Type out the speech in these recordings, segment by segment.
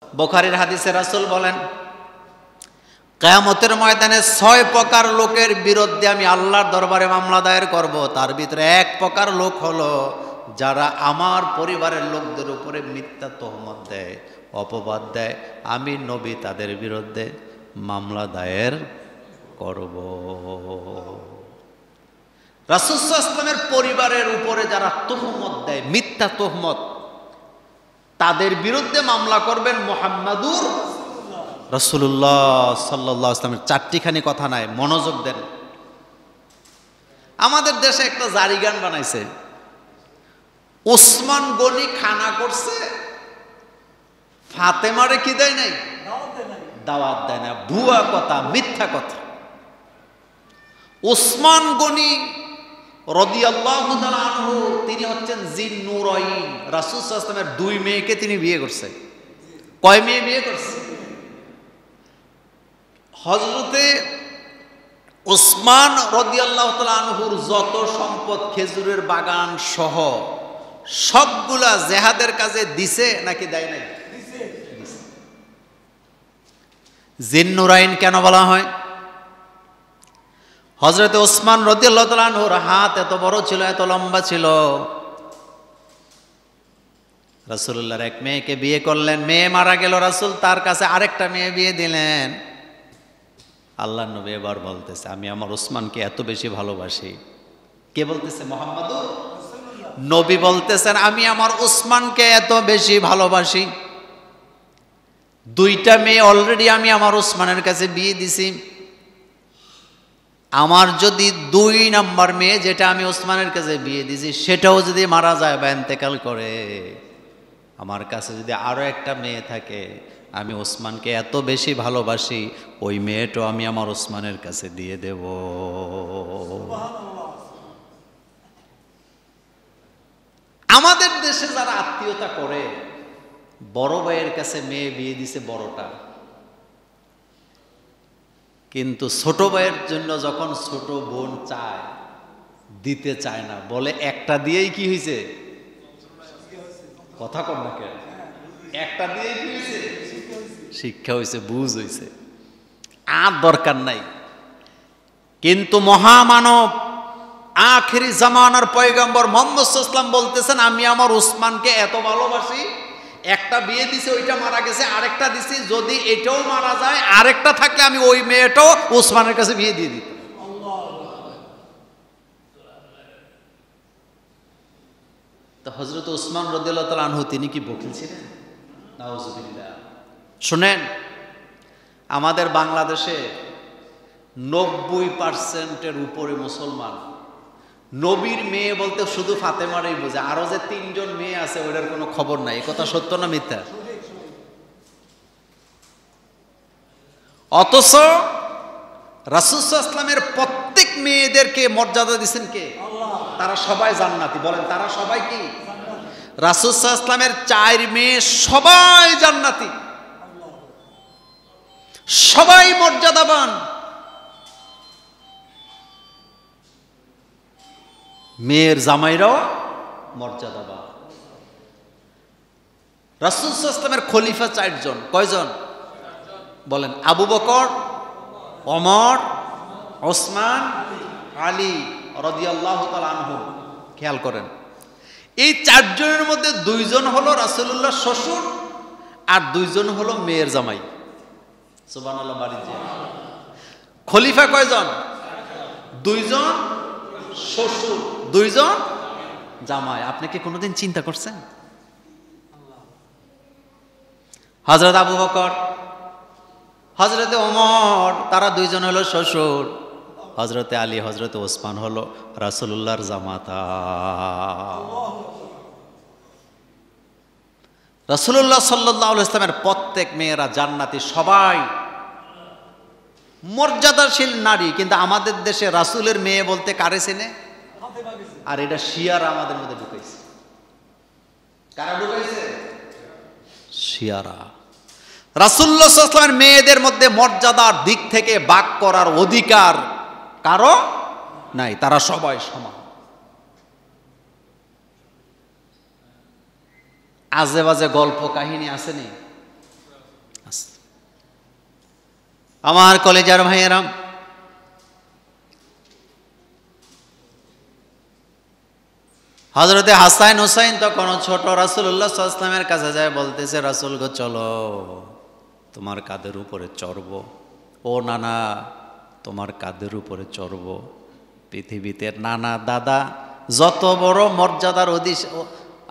বুখারীর হাদিসে রাসূল বলেন, কিয়ামতের ময়দানে 6 প্রকার লোকের বিরুদ্ধে আমি আল্লাহর দরবারে মামলা দায়ের করব। তার ভিতরে এক প্রকার লোক হলো যারা আমার পরিবারের লোকদের উপরে মিথ্যা তহমত দেয়, অপবাদ দেয়। আমি নবী তাদের বিরুদ্ধে মামলা দায়ের করব। রাসূল সাল্লাল্লাহু আলাইহি ওয়াসাল্লামের পরিবারের উপরে যারা তহমত দেয়, মিথ্যা তহমত, তাদের বিরুদ্ধে মামলা করবেন মুহাম্মাদুর রাসূলুল্লাহ সাল্লাল্লাহু আলাইহি ওয়াসাল্লামের। চারটিখানি কথা নাই, মনোযোগ দেন। আমাদের দেশে একটা জারি গান বানাইছে, ওসমান গনি খানা করছে, ফাতেমারে কি দেয় নাই? দাওয়াত দেয় না। ভুয়া কথা, মিথ্যা কথা। ওসমান গনি রাদিয়াল্লাহু তাআলা আনহু তিনি হচ্ছেন জিন্নুরাইন। রাসূল সাল্লাল্লাহু আলাইহি ওয়াসাল্লামের 2 মেয়েকে তিনি বিয়ে করছে। কয় মেয়ে বিয়ে করছে? হযরতে ওসমান রাদিয়াল্লাহু তাআলা আনহুর যত সম্পদ, খেজুরের বাগান সহ সবগুলা জিহাদের কাজে দিছে নাকি দেয় নাই? দিছে। জিন্নুরাইন কেন বলা হয়? হযরতে ওসমান রাদিয়াল্লাহু তাআলা আনহুর হাত এত বড় ছিল, এত লম্বা ছিল। রাসূলুল্লাহর এক মেয়েকে বিয়ে করলেন, মেয়ে মারা গেল, রাসূল তার কাছে আরেকটা মেয়ে বিয়ে দিলেন। আল্লাহর নবী এবার বলতেছে, আমি আমার ওসমানকে এত বেশি ভালোবাসি। কে বলতেছে? মুহাম্মাদুর নবী বলতেছেন, আমি আমার ওসমানকে এত বেশি ভালোবাসি। 2টা মেয়ে অলরেডি আমি আমার ওসমানের কাছে বিয়ে দিছি। আমার যদি 2 নাম্বার মেয়ে, যেটা আমি ওসমানের কাছে বিয়ে দিছি, সেটাও যদি মারা যায় বা ইন্তেকাল করে, আমার কাছে যদি আরো একটা মেয়ে থাকে, আমি ওসমানকে এত বেশি ভালোবাসি, ওই মেয়েটাও আমি আমার ওসমানের কাছে দিয়ে দেব। আমাদের দেশে যারা আত্মীয়তা করে, বড় ভাইয়ের কাছে মেয়ে বিয়ে দিছে বড়টা, কিন্তু ছোট ভাইয়ের জন্য যখন ছোট বোন চায়, দিতে চায় না, বলে একটা দিয়েই কি হয়েছে? কথা কম না কেন? একটা দিয়েই কি হয়েছে? শিক্ষা হয়েছে, বুঝ হয়েছে, আর দরকার নাই। কিন্তু মহামানব আখিরি জামানার পয়গম্বর মুহাম্মদ সাল্লাল্লাহু আলাইহি ওয়াসাল্লাম বলতেছেন, আমি আমার ওসমানকে এত ভালোবাসি, একটা বিয়ে দিছে, ওইটা মারা গেছে, আরেকটা দিছি, যদি এটাও মারা যায়, আরেকটা থাকলে আমি ওই মেয়েটাও ওসমানের কাছে বিয়ে দিয়ে দিতাম। তো হযরত ওসমান রাদিয়াল্লাহু তাআলা আনহু তিনি কি বকিল ছিলেন? নাউযুবিল্লাহ। শুনেন, আমাদের বাংলাদেশে 90%-এর উপরে মুসলমান। নবীর মেয়ে বলতে শুধু ফাতেমারই বোঝে, আরো যে 3জন মেয়ে আছে ওটার কোনো খবর নাই। কথা সত্য না মিথ্যা? অথচ রাসূল সাল্লাল্লাহু আলাইহি ওয়াসাল্লামের প্রত্যেক মেয়েদেরকে মর্যাদা দিয়েছেন কে? আল্লাহ। তারা সবাই জান্নাতি। বলেন, তারা সবাই কি? রাসূল সাল্লাল্লাহু আলাইহি ওয়াসাল্লামের 4 মেয়ে সবাই জান্নাতি, সবাই মর্যাদাবান। মেয়ের জামাইরাও মর্যাদাবান। রাসূল সাল্লাল্লাহু আলাইহি ওয়াসাল্লামের খলিফা 4 জন। কয়জন? বলেন। আবু বকর, ওমর, ওসমান, আলী রাদিয়াল্লাহু তাআলা আনহু। খেয়াল করেন, এই 4 জনের মধ্যে 2 জন হলো রাসূলুল্লাহর শ্বশুর, আর 2 জন হলো মেয়ের জামাই। সুবহানাল্লাহ। বাড়ি যে খলিফা কয়জন? 2 জন শ্বশুর, 2 জন জামাই। আপনি কি কোনোদিন চিন্তা করছেন? হযরত আবু বকর, হযরত ওমর, তারা 2 জন হলো শ্বশুর। হযরতে আলী, হযরতে ওসমান হলো রাসূলুল্লাহর জামাতা। রাসূলুল্লাহ সাল্লাল্লাহু আলাইহি ওয়াসাল্লামের প্রত্যেক মেয়েরা জান্নাতি, সবাই মর্যাদাশীল নারী। কিন্তু আমাদের দেশে রাসূলের মেয়ে বলতে কারে চেনে? আর এটা শিয়ারা আমাদের মধ্যে ঢুকাইছে। কারা ঢুকাইছে? শিয়ারা। রাসূলুল্লাহ সাল্লাল্লাহু আলাইহি ওয়াসাল্লামের মেয়েদের মধ্যে মর্যাদার দিক থেকে বাক করার অধিকার কারো নাই, তারা সবাই সমান। আজে বাজে গল্প কাহিনী আসেনি? আমার কলেজার ভাইয়েরা, হযরতে হাসান হুসাইন তখন ছোট, রাসূলুল্লাহ সাল্লাল্লাহু আলাইহি ওয়াসাল্লামের কাছে যায়, বলতেছে, রাসূল গো চলো তোমার কাঁধের উপরে চড়ব। ও নানা, তোমার কাঁধের উপরে চড়ব। পৃথিবীতে নানা দাদা যত বড় মর্যাদার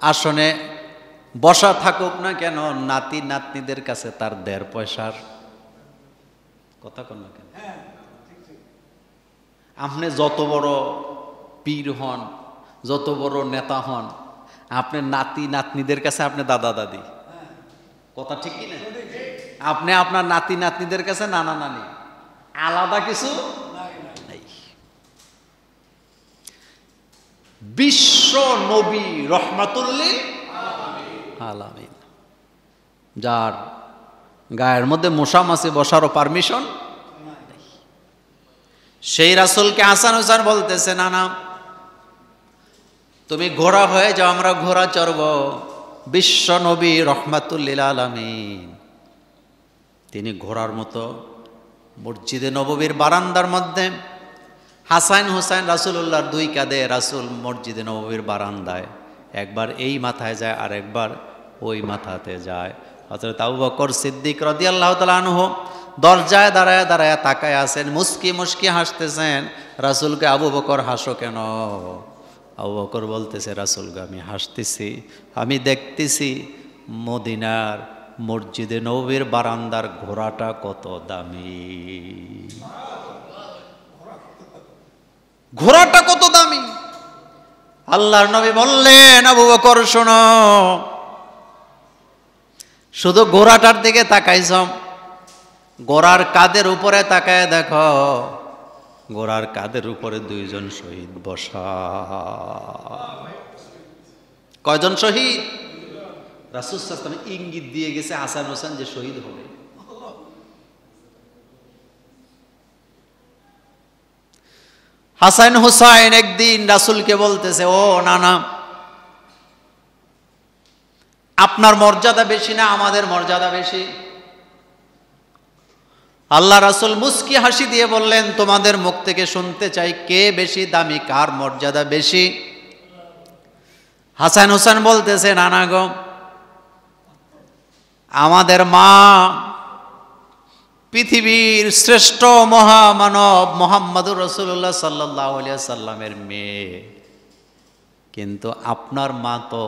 আসনে বসা থাকুক না কেন, নাতি নাতনিদের কাছে তার ১.৫ পয়সার কথা কন না কেন। আপনি যত বড় পীর হন, যত বড় নেতা হন, আপনি নাতি নাতনিদের কাছে আপনি দাদা দাদি, কথা ঠিক কি না? আপনি আপনার নাতি নাতনিদের কাছে নানা নানি, আলাদা কিছু নাই। বিশ্ব নবী রহমাতুল্লিল আলামিন, যার গায়ের মধ্যে মশা মাছি বসারও পারমিশন, সেই রাসূলকে হাসান হুসাইন বলতেছে, না না তুমি ঘোড়া হয়ে যাও, আমরা ঘোড়া চড়ব। বিশ্ব নবী রহমাতুল্লিল আলামিন তিনি ঘোড়ার মতো মসজিদে নববীর বারান্দার মধ্যে, হাসান হুসাইন রাসূলুল্লাহর 2 কাঁধে, রাসূল মসজিদে নববীর বারান্দায় একবার এই মাথায় যায় আর একবার ওই মাথাতে যায়। হযরত আবু বকর সিদ্দিক রাদিয়াল্লাহু তাআলা আনহু দরজায় দাঁড়ায় দাঁড়ায় তাকায় আছেন, মুস্কি মুস্কি হাসতেছেন। রাসূলকে, আবু বকর হাসো কেন? আবু বকর বলতেছে, রাসূল গো আমি হাসতেছি, আমি দেখতেছি মদিনার মসজিদে নববীর বারান্দার ঘোড়াটা কত দামি, ঘোড়াটা কত দামি। আল্লাহর নবী বললেন, আবু বকর শোনো, শুধু ঘোড়াটার দিকে তাকাইছ, ঘোড়ার কাঁধের উপরে তাকায় দেখো, ঘোড়ার কাঁধের উপরে 2 জন শহীদ বসা। কয়জন শহীদ? রাসূল সাল্লাল্লাহু আলাইহি ওয়াসাল্লাম ইঙ্গিত দিয়ে গেছে হাসান হোসেন যে শহীদ হবে। হাসান হুসাইন একদিন রাসূলকে বলতেছে, ও নানা, আপনার মর্যাদা বেশি না আমাদের মর্যাদা বেশি? আল্লাহ রাসূল মুস্কি হাসি দিয়ে বললেন, তোমাদের মুখ থেকে শুনতে চাই কে বেশি দামি, কার মর্যাদা বেশি? হাসান হুসাইন বলতেছে, নানা গো, আমাদের মা পৃথিবীর শ্রেষ্ঠ মহামানব মুহাম্মদুর রাসূলুল্লাহ সাল্লাল্লাহু আলাইহি ওয়াসাল্লামের মেয়ে, কিন্তু আপনার মা তো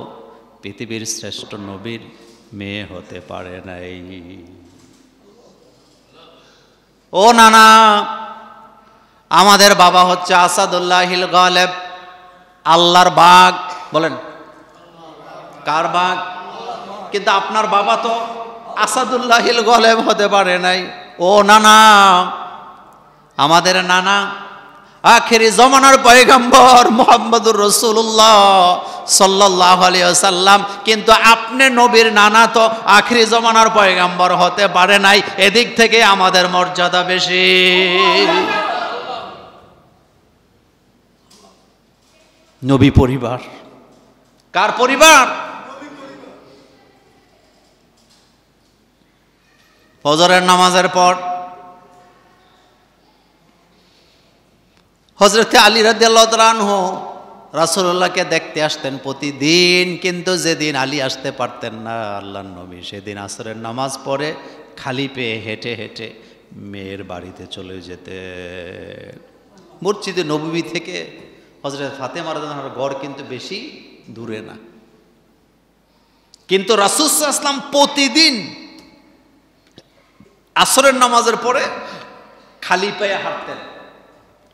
পৃথিবীর শ্রেষ্ঠ নবীর মেয়ে হতে পারে নাই। ও নানা, আমাদের বাবা হচ্ছে আসাদুল্লাহিল গালেব, আল্লাহর বাঘ। বলেন কার বাঘ? কিন্তু আপনার বাবা তো আসাদুল্লাহিল গালেব হতে পারে নাই। ও নানা, আমাদের নানা আখেরি জমানার পয়গম্বর মুহাম্মদুর রাসূলুল্লাহ সাল্লাল্লাহু আলাইহি ওয়াসাল্লাম, কিন্তু আপনি নবীর নানা তো আখেরি জমানার পয়গম্বর হতে পারে নাই, এদিক থেকে আমাদের মর্যাদা বেশি। নবী পরিবার, কার পরিবার? ফজরের নামাজের পর হযরত আলী রাদিয়াল্লাহু তাআলা আনহু রাসূলুল্লাহকে দেখতে আসতেন প্রতিদিন, কিন্তু যেদিন আলী আসতে পারতেন না আল্লাহর নবী, সেদিন আসরের নামাজ পড়ে খালি পেয়ে হেঁটে হেঁটে মেয়ের বাড়িতে চলে যেতেন। মসজিদে নববী থেকে হযরত ফাতেমা রাদিয়াল্লাহু আনহার ঘর কিন্তু বেশি দূরে না, কিন্তু রাসূল সাল্লাল্লাহু আলাইহি ওয়াসাল্লাম প্রতিদিন আসরের নামাজের পরে খালি পায়ে হাঁটতেন।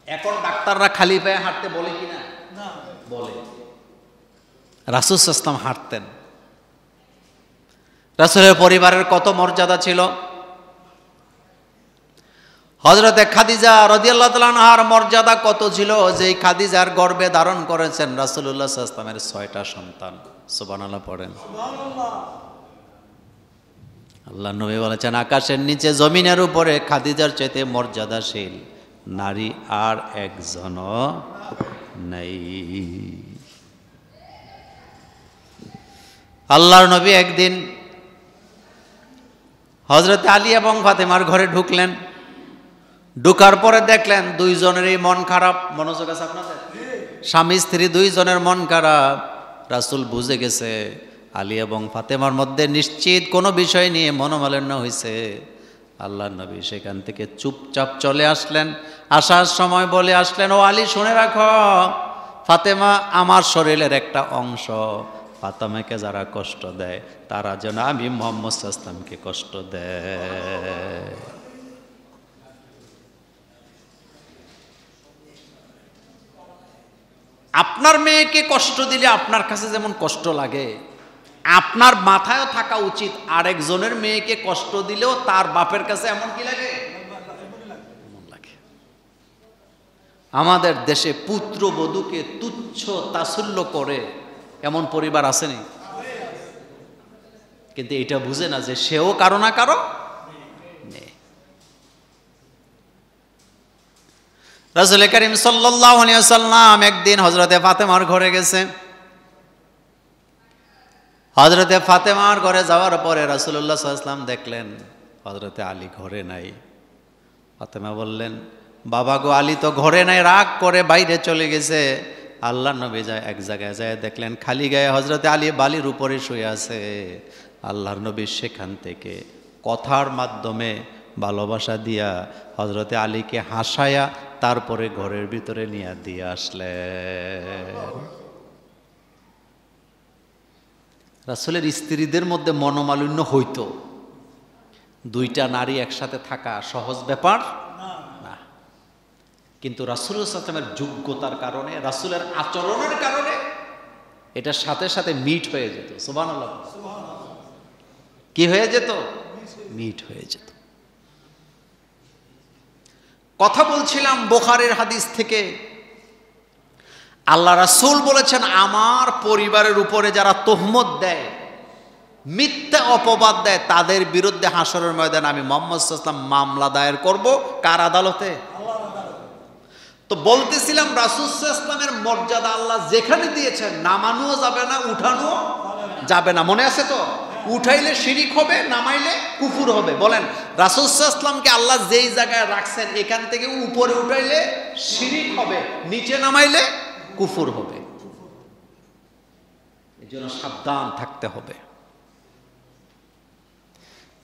এখন ডাক্তাররা খালি পায়ে হাঁটতে বলে কিনা? বলে। রাসূল সাল্লাল্লাহু আলাইহি ওয়াসাল্লাম হাঁটতেন। রাসূলের পরিবারের কত মর্যাদা ছিল। হযরতে খাদিজা রাদিয়াল্লাহু তাআলা আনহার মর্যাদা কত ছিল, যেই খাদিজার গর্ভে ধারণ করেছেন রাসূলুল্লাহ সাল্লাল্লাহু আলাইহি ওয়াসাল্লামের 6টা সন্তান। সুবহানাল্লাহ পড়েন। সুবহানাল্লাহ। আল্লাহ নবী বলেছেন, আকাশের নিচে জমিনের উপরে খাদিজার চাইতে মর্যাদাশীল নারী আর একজনও নাই। আল্লাহর নবী একদিন হযরত আলী এবং ফাতেমার ঘরে ঢুকলেন। ঢুকার পরে দেখলেন দুইজনেরই মন খারাপ। মনোযোগ আছে আপনাদের? স্বামী স্ত্রী দুইজনের মন খারাপ। রাসূল বুঝে গেছে আলী এবং ফাতেমার মধ্যে নিশ্চিত কোনো বিষয় নিয়ে মনোমালিন্য হয়েছে। আল্লাহর নবী সেখান থেকে চুপচাপ চলে আসলেন। আসার সময় বলে আসলেন, ও আলী শুনে রাখো, ফাতেমা আমার শরীরের একটা অংশ। ফাতেমাকে যারা কষ্ট দেয় তারা যেন আমি মুহাম্মদ সাল্লাল্লাহু আলাইহি ওয়াসাল্লামকে কষ্ট দেয়। আপনার মেয়েকে কষ্ট দিলে আপনার কাছে যেমন কষ্ট লাগে, আপনার মাথায়ও থাকা উচিত আরেকজনের মেয়েকে কষ্ট দিলেও তার বাপের কাছে এমন কি লাগে? এমন লাগে। আমাদের দেশে পুত্রবধূকে তুচ্ছ তাচ্ছিল্য করে এমন পরিবার আসেনি, কিন্তু এটা বুঝে না যে সেও কারো না কারো মেয়ে। রাসূল করিম সাল্লাল্লাহু আলাইহি ওয়াসাল্লাম একদিন হযরতে ফাতেমার ঘরে গেছে। হযরতে ফাতেমার ঘরে যাওয়ার পরে রাসূলুল্লাহ সাল্লাল্লাহু আলাইহি ওয়াসাল্লাম দেখলেন হযরতে আলী ঘরে নাই। ফাতেমা বললেন, বাবা গো, আলী তো ঘরে নাই, রাগ করে বাইরে চলে গেছে। আল্লাহর নবী যায় এক জায়গায় যায় দেখলেন খালি গায়ে হযরতে আলী বালির উপরে শুয়ে আছে। আল্লাহর নবী সেখান থেকে কথার মাধ্যমে ভালোবাসা দিয়া হযরতে আলীকে হাসায়া তারপরে ঘরের ভিতরে নিয়ে দিয়ে আসলেন। রাসূলের স্ত্রীদের মধ্যে মনোমালিন্য হইতো, দুইটা নারী একসাথে থাকা সহজ ব্যাপার না, কিন্তু রাসূলুল্লাহ সাল্লাল্লাহু আলাইহি ওয়াসাল্লামের যোগ্যতার কারণে, রাসূলের আচরণের কারণে এটার সাথে সাথে মিট হয়ে যেত। সুবহানাল্লাহ। কি হয়ে যেত? মিট হয়ে যেত। কথা বলছিলাম বুখারীর হাদিস থেকে, আল্লাহ রাসূল বলেছেন আমার পরিবারের উপরে যারা তোহমত দেয়, মিথ্যা অপবাদ দেয়, তাদের বিরুদ্ধে হাসরের ময়দানে আমি মুহাম্মদ সাল্লাল্লাহু আলাইহি ওয়াসাল্লাম মামলা দায়ের করব। কার আদালতে? তো বলতেছিলাম রাসূল সাল্লাল্লাহু আলাইহি ওয়াসাল্লামের মর্যাদা আল্লাহ যেখানে দিয়েছেন নামানোও যাবে না, উঠানো যাবে না। মনে আছে তো? উঠাইলে শিরিক হবে, নামাইলে কুফর হবে। বলেন, রাসূল সাল্লাল্লাহু আলাইহি ওয়াসাল্লামকে আল্লাহ যেই জায়গায় রাখছেন এখান থেকে উপরে উঠাইলে শিরিক হবে, নিচে নামাইলে কুফর হবে। এজন্য সাবধান থাকতে হবে।